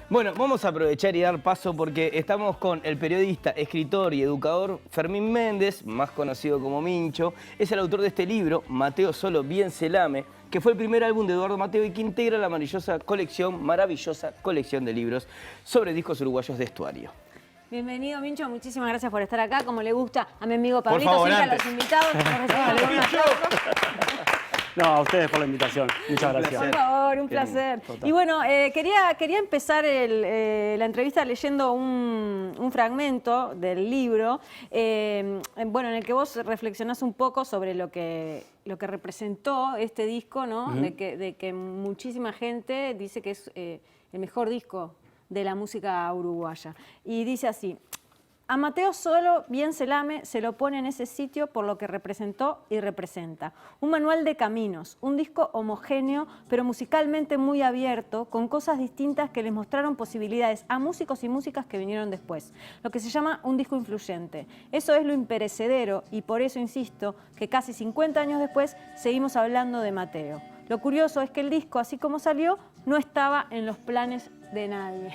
Bueno, vamos a aprovechar y dar paso porque estamos con el periodista, escritor y educador Fermín Méndez, más conocido como Mincho. Es el autor de este libro, Mateo Solo Bien Se Lame, que fue el primer álbum de Eduardo Mateo y que integra la maravillosa colección de libros sobre discos uruguayos de estuario. Bienvenido, Mincho. Muchísimas gracias por estar acá. Como le gusta a mi amigo Pablito, favor, siempre antes. a los invitados. No, a ustedes por la invitación. Muchas gracias. Por favor, un placer. Total. Y bueno, quería empezar la entrevista leyendo un fragmento del libro, bueno, en el que vos reflexionás un poco sobre lo que representó este disco, ¿no? De que muchísima gente dice que es el mejor disco de la música uruguaya. Y dice así: a Mateo Solo Bien Se Lame se lo pone en ese sitio por lo que representó y representa. Un manual de caminos, un disco homogéneo, pero musicalmente muy abierto, con cosas distintas que les mostraron posibilidades a músicos y músicas que vinieron después. Lo que se llama un disco influyente. Eso es lo imperecedero y por eso insisto que casi 50 años después seguimos hablando de Mateo. Lo curioso es que el disco, así como salió, no estaba en los planes de nadie.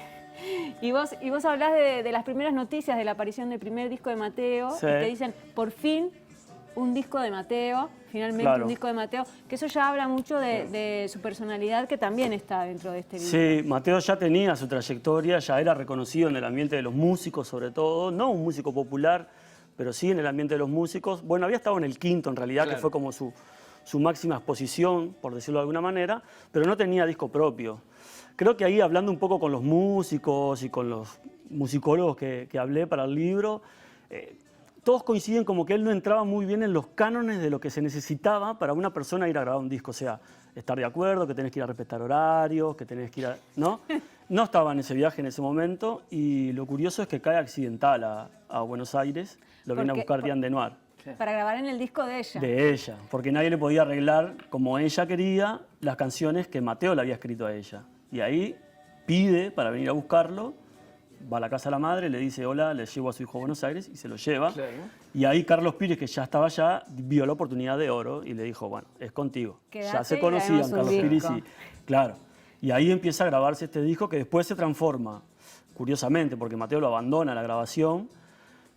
Y vos hablás de las primeras noticias de la aparición del primer disco de Mateo, Sí. y te dicen, por fin, un disco de Mateo, finalmente Claro. un disco de Mateo, que eso ya habla mucho de su personalidad, que también está dentro de este libro. Sí, Mateo ya tenía su trayectoria, ya era reconocido en el ambiente de los músicos sobre todo, no un músico popular, pero sí en el ambiente de los músicos. Bueno, había estado en el Quinto en realidad, Claro. que fue como su máxima exposición, por decirlo de alguna manera, pero no tenía disco propio. Creo que ahí, hablando un poco con los músicos y con los musicólogos que hablé para el libro, todos coinciden como que él no entraba muy bien en los cánones de lo que se necesitaba para una persona ir a grabar un disco. O sea, estar de acuerdo, que tenés que ir a respetar horarios, que tenés que ir a... ¿no? No estaba en ese viaje en ese momento y lo curioso es que cae accidental a Buenos Aires. Lo viene a buscar Diane Denoir. Para grabar en el disco de ella. De ella, porque nadie le podía arreglar como ella quería las canciones que Mateo le había escrito a ella. Y ahí pide para venir a buscarlo, va a la casa de la madre, le dice hola, le llevo a su hijo a Buenos Aires y se lo lleva. Claro. Y ahí Carlos Pires, que ya estaba allá, vio la oportunidad de oro y le dijo, bueno, es contigo. Quédate Ya se y conocían grabemos un Carlos Pires disco. y... Claro. Y ahí empieza a grabarse este disco que después se transforma, curiosamente, porque Mateo lo abandona la grabación,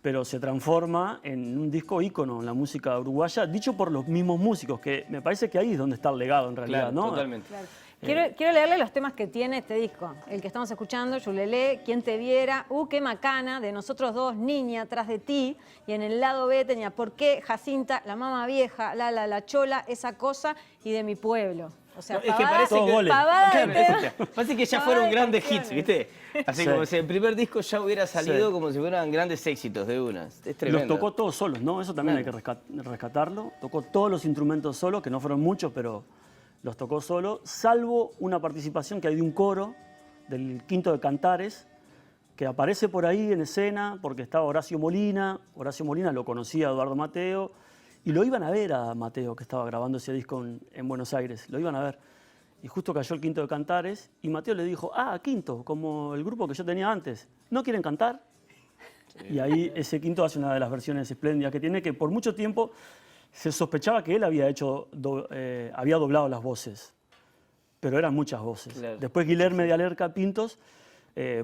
pero se transforma en un disco ícono en la música uruguaya, dicho por los mismos músicos, que me parece que ahí es donde está el legado en realidad, Claro, ¿no? totalmente. Claro. Quiero leerle los temas que tiene este disco. El que estamos escuchando, Yulelé, Quien te viera, qué macana, de nosotros dos, Niña, atrás de ti. Y en el lado B tenía ¿Por qué? Jacinta, La Mama Vieja, La Chola, Esa Cosa y De mi pueblo. O sea, No, es que parece Todos que, goles. pavada de Claro, temas. parece que ya Pavada fueron de grandes canciones. hits, ¿viste? Así Sí. como si el primer disco ya hubiera salido Sí. como si fueran grandes éxitos de una. Es tremendo. Los tocó todos solos, ¿no? Eso también Claro. hay que rescatarlo. Tocó todos los instrumentos solo, que no fueron muchos, pero los tocó solo, salvo una participación que hay de un coro del Quinto de Cantares, que aparece por ahí en escena porque estaba Horacio Molina. Horacio Molina lo conocía a Eduardo Mateo y lo iban a ver a Mateo, que estaba grabando ese disco en Buenos Aires. Lo iban a ver. Y justo cayó el Quinto de Cantares y Mateo le dijo, Quinto, como el grupo que yo tenía antes, ¿no quieren cantar? Y ahí ese Quinto hace una de las versiones espléndidas que tiene, que por mucho tiempo se sospechaba que él había había doblado las voces, pero eran muchas voces. Claro. Después Guilherme de Alerca Pintos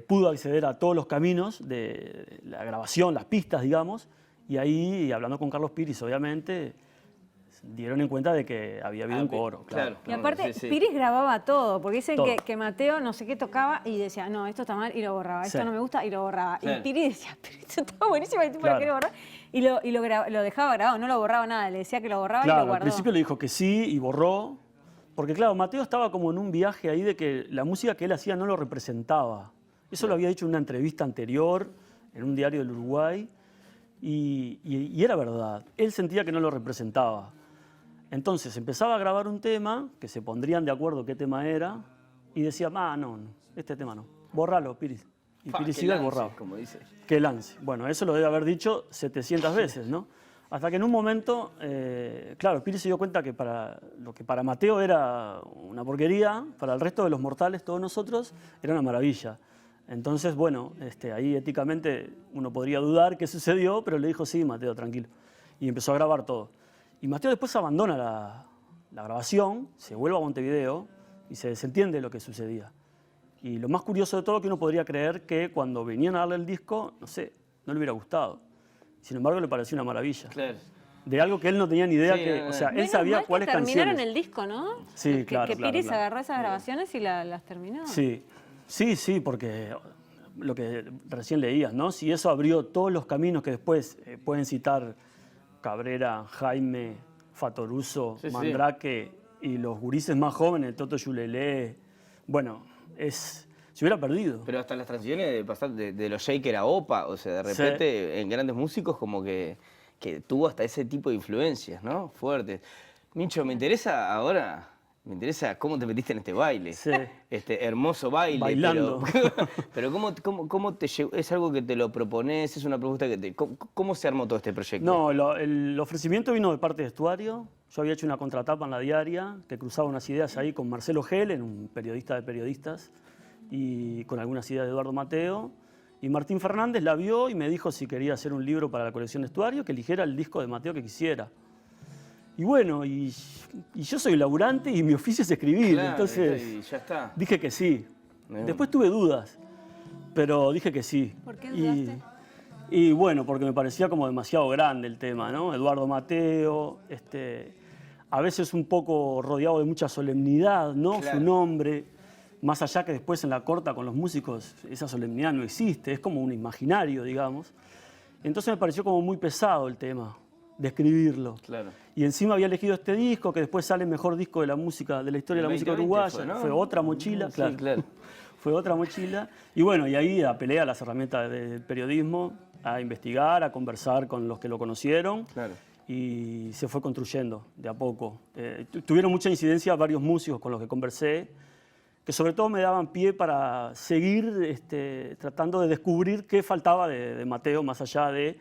pudo acceder a todos los caminos de la grabación, las pistas, digamos, y ahí, hablando con Carlos Piris, obviamente, dieron en cuenta de que había habido un coro. claro. Y aparte, Sí, sí. Piris grababa todo, porque dicen Todo. que Mateo no sé qué tocaba y decía, no, esto está mal, y lo borraba, esto Sí. no me gusta, y lo borraba. Claro. Y Piris decía, pero esto está buenísimo, y el tipo Claro. lo quiere borrar. Y lo dejaba grabado, no lo borraba nada, le decía que lo borraba y Claro, lo al guardó. principio le dijo que sí y borró, porque claro, Mateo estaba como en un viaje ahí de que la música que él hacía no lo representaba. Eso lo había dicho en una entrevista anterior, en un diario del Uruguay, y era verdad. Él sentía que no lo representaba. Entonces empezaba a grabar un tema, que se pondrían de acuerdo qué tema era, y decía, no, este tema no, borralo, Piris. Y Piris Qué iba y lance, borraba. como dice. Que lance. Bueno, eso lo debe haber dicho 700 veces, ¿no? Hasta que en un momento, claro, Piris se dio cuenta que para lo que para Mateo era una porquería, para el resto de los mortales, todos nosotros, era una maravilla. Entonces, bueno, ahí éticamente uno podría dudar qué sucedió, pero le dijo, sí, Mateo, tranquilo. Y empezó a grabar todo. Y Mateo después abandona la grabación, se vuelve a Montevideo y se desentiende de lo que sucedía. Y lo más curioso de todo es que uno podría creer que cuando venían a darle el disco, no sé, no le hubiera gustado. Sin embargo, le pareció una maravilla. Claro. De algo que él no tenía ni idea Sí, que... no, O sea, no. él Menos sabía mal que cuáles terminaron canciones. el disco, ¿no? Sí, claro, Que claro, Piris claro. agarró esas grabaciones y las terminó. Sí, sí, sí, porque lo que recién leías, ¿no? Si eso abrió todos los caminos que después pueden citar Cabrera, Jaime, Fatoruso, Sí, sí. Mandrake y los gurises más jóvenes, Toto Yulelé, bueno, se hubiera perdido. Pero hasta las transiciones de pasar de los Shaker a Opa, o sea, de repente en grandes músicos como que tuvo hasta ese tipo de influencias, ¿no? Fuertes. Mincho, me interesa ahora, me interesa cómo te metiste en este baile. Sí. Este hermoso baile. Bailando. Pero ¿cómo te llegó? ¿Es algo que te lo propones? ¿Es una propuesta que te... ¿Cómo se armó todo este proyecto? No, el ofrecimiento vino de parte de Estuario. Yo había hecho una contratapa en La Diaria que cruzaba unas ideas ahí con Marcelo Helen, un periodista de periodistas, y con algunas ideas de Eduardo Mateo. Y Martín Fernández la vio y me dijo si quería hacer un libro para la colección de Estuario, que eligiera el disco de Mateo que quisiera. Y bueno, y yo soy laburante y mi oficio es escribir, Claro, entonces y ya está. dije que sí. Bien. Después tuve dudas, pero dije que sí. ¿Por qué dudaste? Y bueno, porque me parecía como demasiado grande el tema, ¿no? Eduardo Mateo, a veces un poco rodeado de mucha solemnidad, ¿no? Claro. Su nombre, más allá que después en la corta con los músicos esa solemnidad no existe, es como un imaginario, digamos. Entonces me pareció como muy pesado el tema de escribirlo. Claro. Y encima había elegido este disco, que después sale el mejor disco de la música, de la historia de la música 2020 uruguaya. fue, ¿no? Otra mochila, Sí, claro. claro. Fue otra mochila. Y bueno, y ahí apelé a las herramientas del periodismo, a investigar, a conversar con los que lo conocieron. Claro. Y se fue construyendo de a poco. Tuvieron mucha incidencia varios músicos con los que conversé, que sobre todo me daban pie para seguir tratando de descubrir qué faltaba de Mateo, más allá de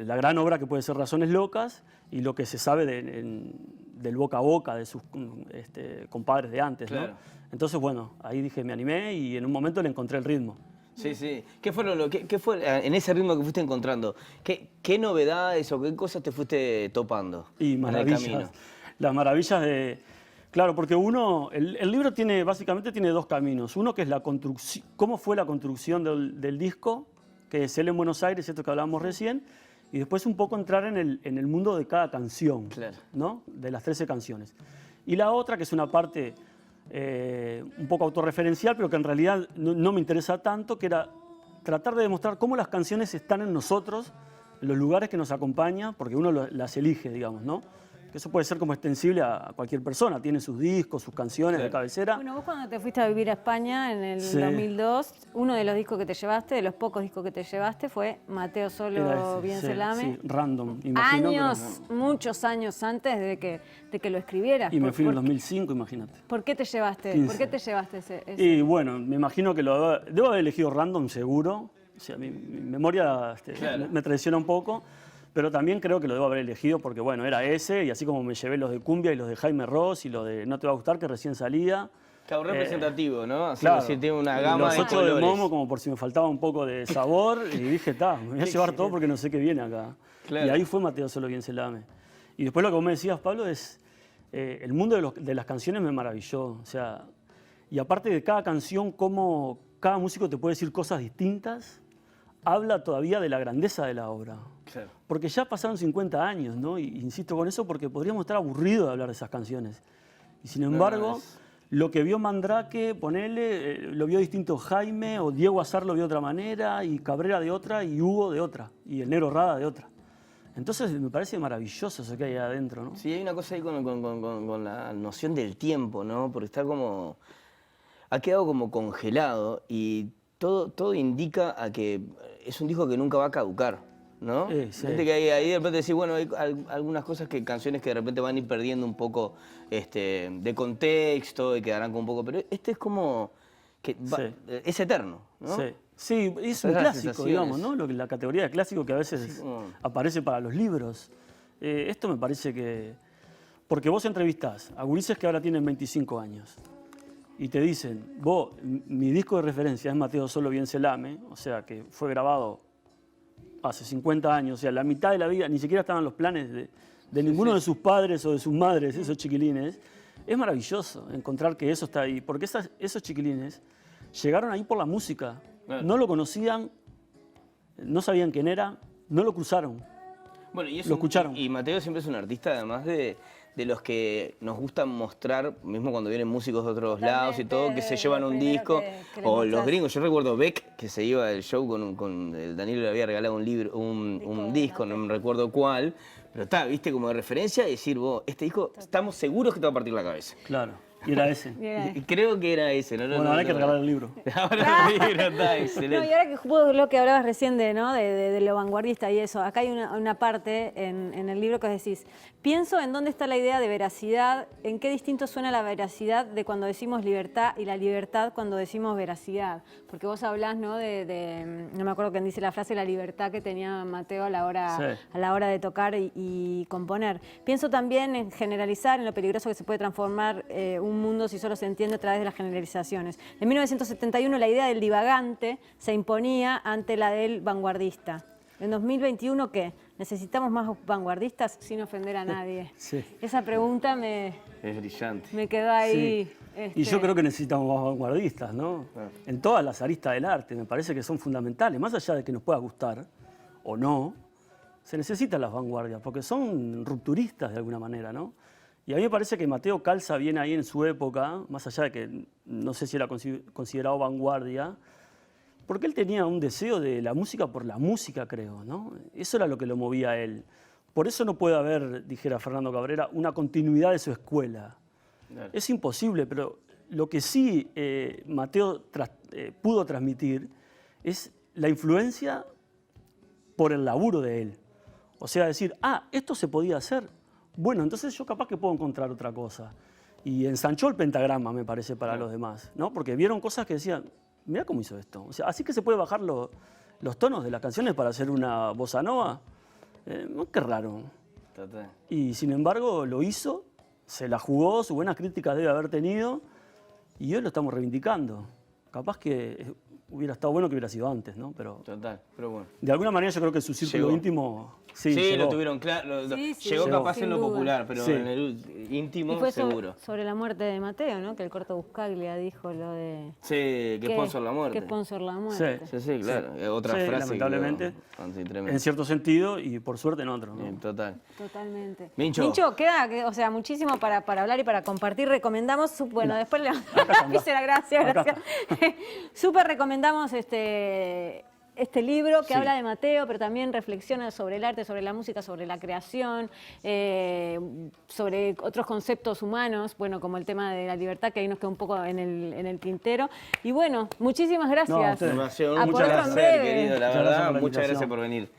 la gran obra que puede ser Razones Locas y lo que se sabe del boca a boca de sus compadres de antes, Claro. ¿no? Entonces, bueno, ahí dije, me animé y en un momento le encontré el ritmo. Sí, sí. ¿Qué fue en ese ritmo que fuiste encontrando? ¿Qué novedades o qué cosas te fuiste topando Y en el maravillas. camino? Las maravillas de... Claro, porque el libro básicamente tiene dos caminos. Uno que es la construcción, cómo fue la construcción del disco, que es él en Buenos Aires, esto que hablábamos recién, y después un poco entrar en el mundo de cada canción, Claro. ¿no? De las 13 canciones. Y la otra, que es una parte un poco autorreferencial, pero que en realidad no me interesa tanto, que era tratar de demostrar cómo las canciones están en nosotros, en los lugares que nos acompañan, porque uno las elige, digamos, ¿no? Que eso puede ser como extensible a cualquier persona, tiene sus discos, sus canciones de cabecera. Bueno, vos cuando te fuiste a vivir a España en el Sí. 2002, uno de los discos que te llevaste, de los pocos discos que te llevaste, fue Mateo Solo Era ese, Bien sí, Selame. sí, random, imagino. Años, muchos años antes de que lo escribieras. Y me fui en el ¿Por 2005, imagínate. qué te llevaste? 15. ¿Por qué te llevaste ese? Y bueno, me imagino que debo haber elegido random seguro. O sea, mi memoria Claro. me traiciona un poco, pero también creo que lo debo haber elegido porque, bueno, era ese, y así como me llevé los de Cumbia y los de Jaime Ross y los de No te va a gustar, que recién salía. Claro, representativo, ¿no? Así Claro. que tiene una Y gama los de otros de colores. Momo, como por si me faltaba un poco de sabor, y dije, me voy a llevar todo porque no sé qué viene acá. Claro. Y ahí fue Mateo Solo Bien Selame. Y después lo que vos me decías, Pablo, es el mundo de las canciones me maravilló. O sea, y aparte de cada canción, cómo cada músico te puede decir cosas distintas, habla todavía de la grandeza de la obra. Claro. Porque ya pasaron 50 años, ¿no? Y insisto con eso porque podríamos estar aburridos de hablar de esas canciones. Y sin embargo, lo que vio Mandrake, ponele, lo vio distinto Jaime, o Diego Azar lo vio de otra manera, y Cabrera de otra, y Hugo de otra, y el Negro Rada de otra. Entonces me parece maravilloso eso que hay adentro, ¿no? Sí, hay una cosa ahí con la noción del tiempo, ¿no? Porque está como... Ha quedado como congelado y todo indica a que es un disco que nunca va a caducar, ¿no? Sí. Viste que ahí de repente decís, bueno, hay algunas cosas canciones que de repente van a ir perdiendo un poco de contexto y quedarán con un poco... Pero este es como... que es eterno, ¿no? Sí. Sí, es un Esas clásico, sensaciones. digamos, ¿no? La categoría de clásico que a veces aparece para los libros. Esto me parece que... Porque vos entrevistás a gurises que ahora tienen 25 años y te dicen, mi disco de referencia es Mateo Solo Bien Selame, o sea, que fue grabado hace 50 años, o sea, la mitad de la vida, ni siquiera estaban los planes de ninguno de sus padres o de sus madres, esos chiquilines. Es maravilloso encontrar que eso está ahí, porque esos chiquilines llegaron ahí por la música. Claro. No lo conocían, no sabían quién era, no lo cruzaron. Bueno, y Lo escucharon. Y Mateo siempre es un artista, además de los que nos gusta mostrar, mismo cuando vienen músicos de otros lados y todo, que se llevan lo un primero disco. que le O los mostrás. gringos. Yo recuerdo Beck, que se iba del show con el Danilo le había regalado un libro, un disco, no me recuerdo cuál. Pero está, viste, como de referencia, y decir, vos, este disco, estamos seguros que te va a partir la cabeza. Claro, y era ese. Y creo que era ese, ¿no? Bueno, ahora hay que regalar el libro. Ahora el libro está excelente. No, y ahora que vos lo que hablabas recién de, ¿no? de lo vanguardista y eso, acá hay una parte en el libro que decís, pienso en dónde está la idea de veracidad, en qué distinto suena la veracidad de cuando decimos libertad y la libertad cuando decimos veracidad. Porque vos hablás, ¿no? No me acuerdo quién dice la frase, la libertad que tenía Mateo a la hora de tocar y componer. Pienso también en generalizar, en lo peligroso que se puede transformar un mundo si solo se entiende a través de las generalizaciones. En 1971 la idea del divagante se imponía ante la del vanguardista. En 2021, ¿qué? ¿Necesitamos más vanguardistas sin ofender a nadie? Sí. Esa pregunta Es brillante. me quedó ahí. Sí. Y yo creo que necesitamos más vanguardistas, ¿no? Claro. En todas las aristas del arte, me parece que son fundamentales. Más allá de que nos pueda gustar o no, se necesitan las vanguardias, porque son rupturistas de alguna manera, ¿no? Y a mí me parece que Mateo calza bien ahí en su época, más allá de que no sé si era considerado vanguardia, porque él tenía un deseo de la música por la música, creo, ¿no? Eso era lo que lo movía a él. Por eso no puede haber, dijera Fernando Cabrera, una continuidad de su escuela. Claro. Es imposible, pero lo que sí Mateo pudo transmitir es la influencia por el laburo de él. O sea, decir, esto se podía hacer. Bueno, entonces yo capaz que puedo encontrar otra cosa. Y ensanchó el pentagrama, me parece, para los demás, ¿no? Porque vieron cosas que decían, mirá cómo hizo esto. O sea, así que se puede bajar los tonos de las canciones para hacer una bossa nova. Qué raro. Total. Y sin embargo lo hizo, se la jugó, sus buenas críticas debe haber tenido, y hoy lo estamos reivindicando. Capaz que hubiera estado bueno que hubiera sido antes, ¿no? Pero Total, pero bueno. de alguna manera yo creo que su círculo Llegó. íntimo... Sí, llegó. lo tuvieron claro. Sí, Llegó llegó. capaz Sin en lo duda. popular, pero Sí. en el íntimo Y fue seguro. sobre la muerte de Mateo, ¿no? Que el corto Buscaglia dijo lo de... Sí, que sponsor la muerte. Que sponsor la muerte. Sí, sí, claro. Otra Sí, frase. lamentablemente. En cierto sentido y por suerte en otro, ¿no? Total. Totalmente. Mincho. Queda, o sea, muchísimo para hablar y para compartir. Recomendamos, bueno, después le está. gracias, Acá gracias. Súper recomendamos este libro que Sí. habla de Mateo, pero también reflexiona sobre el arte, sobre la música, sobre la creación, sobre otros conceptos humanos, bueno, como el tema de la libertad, que ahí nos queda un poco en el tintero. Y bueno, muchísimas gracias. No, a ustedes. Demasiado. A Muchas por otro en gracias, breve. querido. La Muchas gracias verdad, por la muchas gracias invitación. por venir.